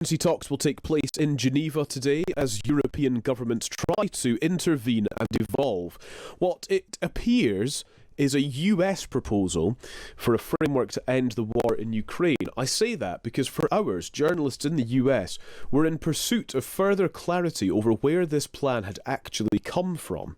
Emergency talks will take place in Geneva today as European governments try to intervene and evolve what it appears is a US proposal for a framework to end the war in Ukraine. I say that because for hours, journalists in the US were in pursuit of further clarity over where this plan had actually come from.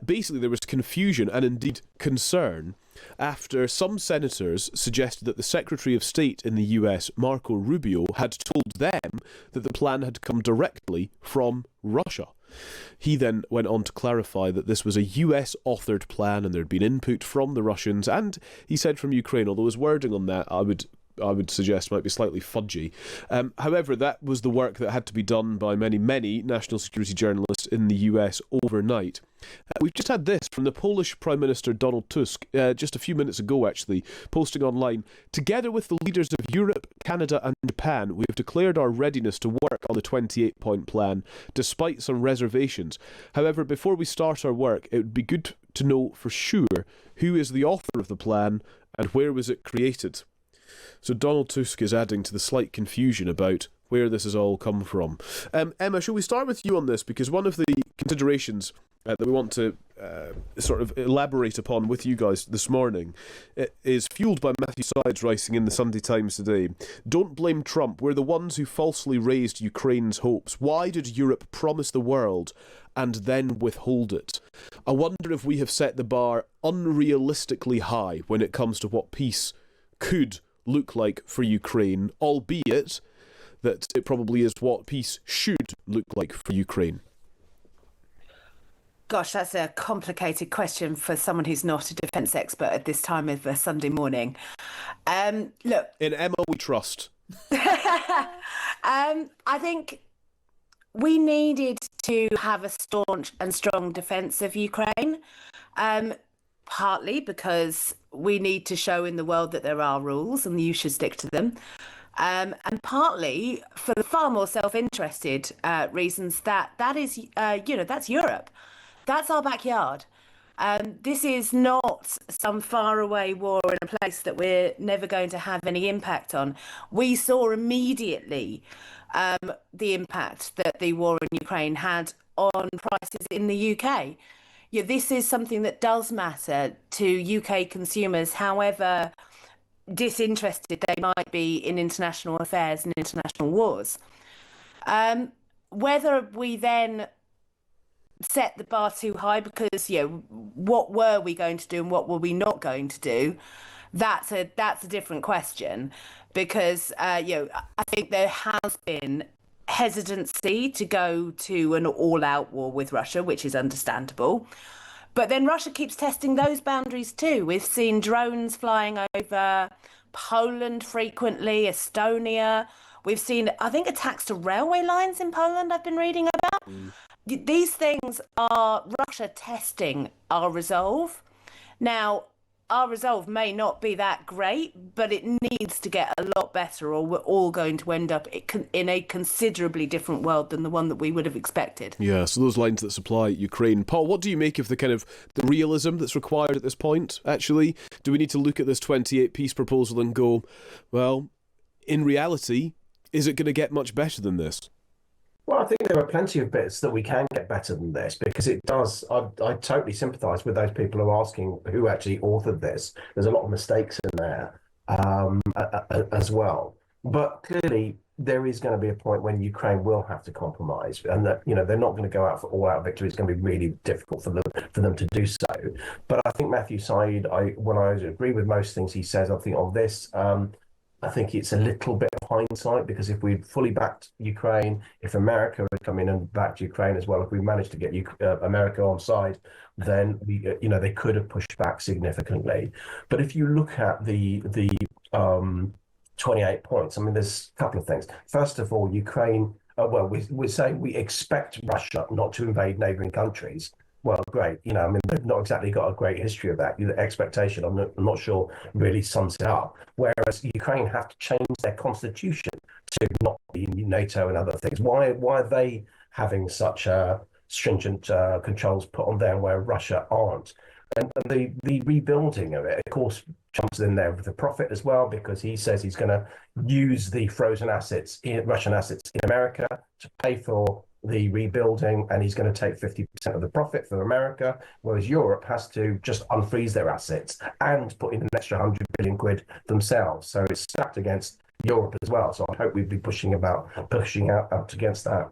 Basically, there was confusion and indeed concern after some senators suggested that the Secretary of State in the US, Marco Rubio, had told them that the plan had come directly from Russia. He then went on to clarify that this was a US-authored plan and there had been input from the Russians, and he said from Ukraine, although his wording on that I would suggest might be slightly fudgy. However, that was the work that had to be done by many national security journalists in the US overnight. We've just had this from the Polish Prime Minister Donald Tusk, just a few minutes ago actually, posting online, "Together with the leaders of Europe, Canada and Japan, we have declared our readiness to work on the 28-point plan, despite some reservations. However, before we start our work, it would be good to know for sure who is the author of the plan and where was it created." So Donald Tusk is adding to the slight confusion about where this has all come from. Emma, shall we start with you on this? Because one of the considerations that we want to sort of elaborate upon with you guys this morning is fueled by Matthew Syed's writing in the Sunday Times today. "Don't blame Trump. We're the ones who falsely raised Ukraine's hopes. Why did Europe promise the world and then withhold it? I wonder if we have set the bar unrealistically high when it comes to what peace could look like for Ukraine, albeit that it probably is what peace should look like for Ukraine." Gosh, that's a complicated question for someone who's not a defence expert at this time of a Sunday morning. Look, in Emma we trust. I think we needed to have a staunch and strong defence of Ukraine, partly because we need to show in the world that there are rules and you should stick to them. And partly for the far more self-interested reasons that is, that's Europe. That's our backyard. This is not some faraway war in a place that we're never going to have any impact on. We saw immediately the impact that the war in Ukraine had on prices in the UK. Yeah, this is something that does matter to UK consumers, however disinterested they might be in international affairs and international wars. Whether we then set the bar too high because, what were we going to do and what were we not going to do? That's a different question because, I think there has been hesitancy to go to an all-out war with Russia, which is understandable. But then Russia keeps testing those boundaries too. We've seen drones flying over Poland frequently, Estonia. We've seen, I think, attacks to railway lines in Poland I've been reading about. These things are Russia testing our resolve. Now, our resolve may not be that great, but it needs to get a lot better or we're all going to end up in a considerably different world than the one that we would have expected. Yeah, so those lines that supply Ukraine. Paul, what do you make of the realism that's required at this point, actually? Do we need to look at this 28 peace proposal and go, well, in reality, is it going to get much better than this? Well, I think there are plenty of bits that we can get better than this because it does. I totally sympathise with those people who are asking who actually authored this. There's a lot of mistakes in there as well. But clearly, there is going to be a point when Ukraine will have to compromise, and that they're not going to go out for all-out victory. It's going to be really difficult for them to do so. But I think Matthew Syed, when I agree with most things he says, I think on this. I think it's a little bit of hindsight because if we'd fully backed Ukraine, if America had come in and backed Ukraine as well, if we managed to get America on side, then they could have pushed back significantly. But if you look at the 28 points, I mean, there's a couple of things. First of all, Ukraine. We're saying we expect Russia not to invade neighbouring countries. Well, great. They've not exactly got a great history of that. The expectation, I'm not sure, really sums it up. Whereas Ukraine have to change their constitution to not be in NATO and other things. Why are they having such stringent controls put on them where Russia aren't? And the rebuilding of it, of course, jumps in there with the profit as well, because he says he's going to use the frozen assets, Russian assets in America to pay for the rebuilding, and he's going to take 50% of the profit for America, whereas Europe has to just unfreeze their assets and put in an extra 100 billion quid themselves. So it's stacked against Europe as well. So I hope we'd be pushing out against that.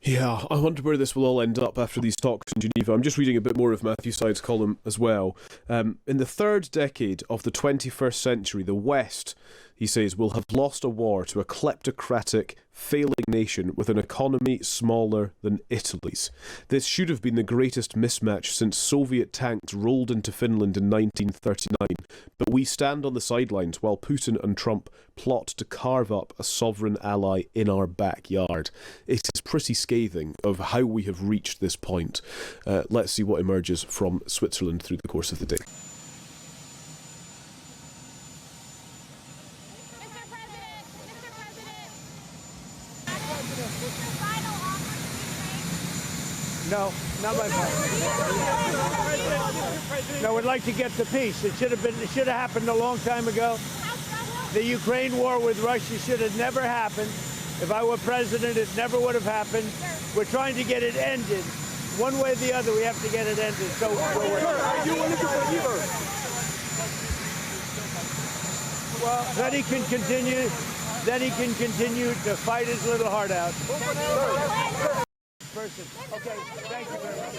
Yeah, I wonder where this will all end up after these talks in Geneva. I'm just reading a bit more of Matthew Side's column as well. In the third decade of the 21st century, the West, he says, will have lost a war to a kleptocratic, failing nation with an economy smaller than Italy's. This should have been the greatest mismatch since Soviet tanks rolled into Finland in 1939, but we stand on the sidelines while Putin and Trump plot to carve up a sovereign ally in our backyard. It is pretty scathing of how we have reached this point. Let's see what emerges from Switzerland through the course of the day. No, not my fault. No, we'd like to get the peace. It should have happened a long time ago. The Ukraine war with Russia should have never happened. If I were president, it never would have happened. We're trying to get it ended. One way or the other, we have to get it ended. So well, then he can continue. Then he can continue to fight his little heart out. Person. Okay, thank you very much.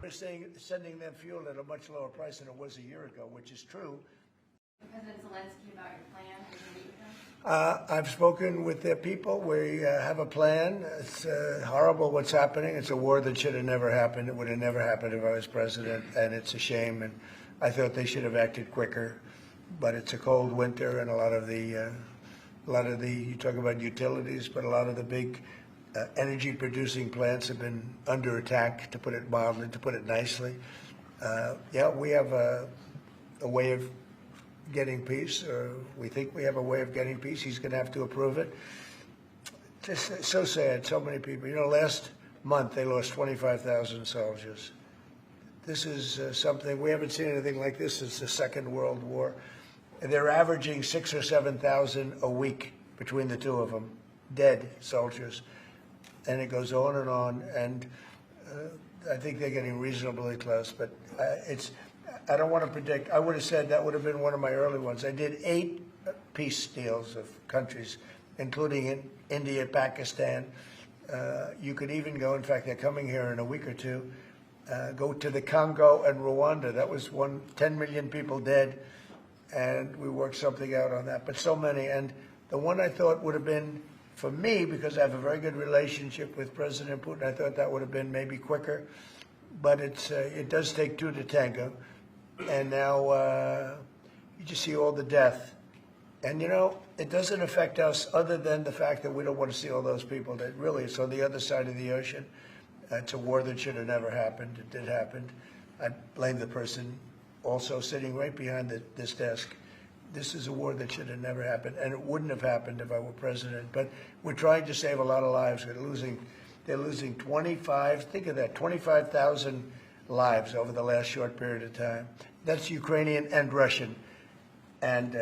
We're sending them fuel at a much lower price than it was a year ago, which is true. President Zelensky about your plan a week ago? I've spoken with their people. We have a plan. It's horrible what's happening. It's a war that should have never happened. It would have never happened if I was president, and it's a shame. And I thought they should have acted quicker. But it's a cold winter, and a lot of the you talk about utilities, but a lot of the big energy-producing plants have been under attack, to put it mildly, to put it nicely. Yeah, we have a way of getting peace, or we think we have a way of getting peace. He's going to have to approve it. Just so sad, so many people. You know, last month they lost 25,000 soldiers. This is something, we haven't seen anything like this since the Second World War. And they're averaging 6,000 or 7,000 a week between the two of them, dead soldiers. And it goes on, and I think they're getting reasonably close. But I don't want to predict. I would have said that would have been one of my early ones. I did 8 peace deals of countries, including in India, Pakistan. You could even go, in fact, they're coming here in a week or two, go to the Congo and Rwanda. That was 10 million people dead, and we worked something out on that. But so many. And the one I thought would have been, for me, because I have a very good relationship with President Putin, I thought that would have been maybe quicker. But it does take 2 to tango. And now you just see all the death. And, you know, it doesn't affect us other than the fact that we don't want to see all those people that really, it's on the other side of the ocean. It's a war that should have never happened. It did happen. I blame the person also sitting right behind this desk. This is a war that should have never happened, and it wouldn't have happened if I were president. But we're trying to save a lot of lives. They're losing 25, think of that, 25,000 lives over the last short period of time. That's Ukrainian and Russian, and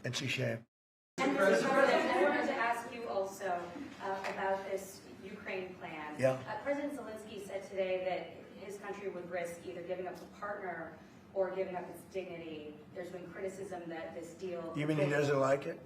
it's a shame. And Mr. President, I wanted to ask you also about this Ukraine plan. Yeah. President Zelensky said today that country would risk either giving up a partner or giving up its dignity. There's been criticism that this deal... You mean he doesn't like it?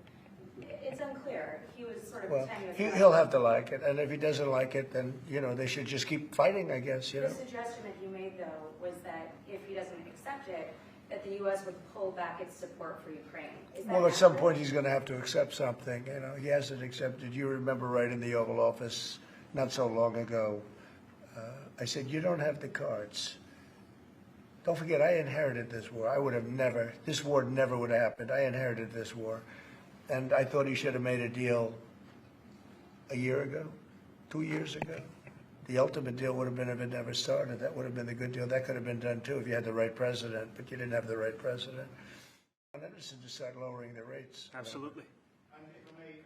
It's unclear. He was sort of Well, pretending... he'll have to like it, and if he doesn't like it, then, they should just keep fighting, I guess, The suggestion that he made, though, was that if he doesn't accept it, that the U.S. would pull back its support for Ukraine. Is that Well, at some accurate? point, he's going to have to accept something. He hasn't accepted. You remember right in the Oval Office not so long ago, I said, you don't have the cards. Don't forget, I inherited this war. This war never would have happened. I inherited this war. And I thought he should have made a deal a year ago, 2 years ago. The ultimate deal would have been if it never started. That would have been the good deal. That could have been done, too, if you had the right president, but you didn't have the right president. Anderson to start lowering the rates. Absolutely. If I may,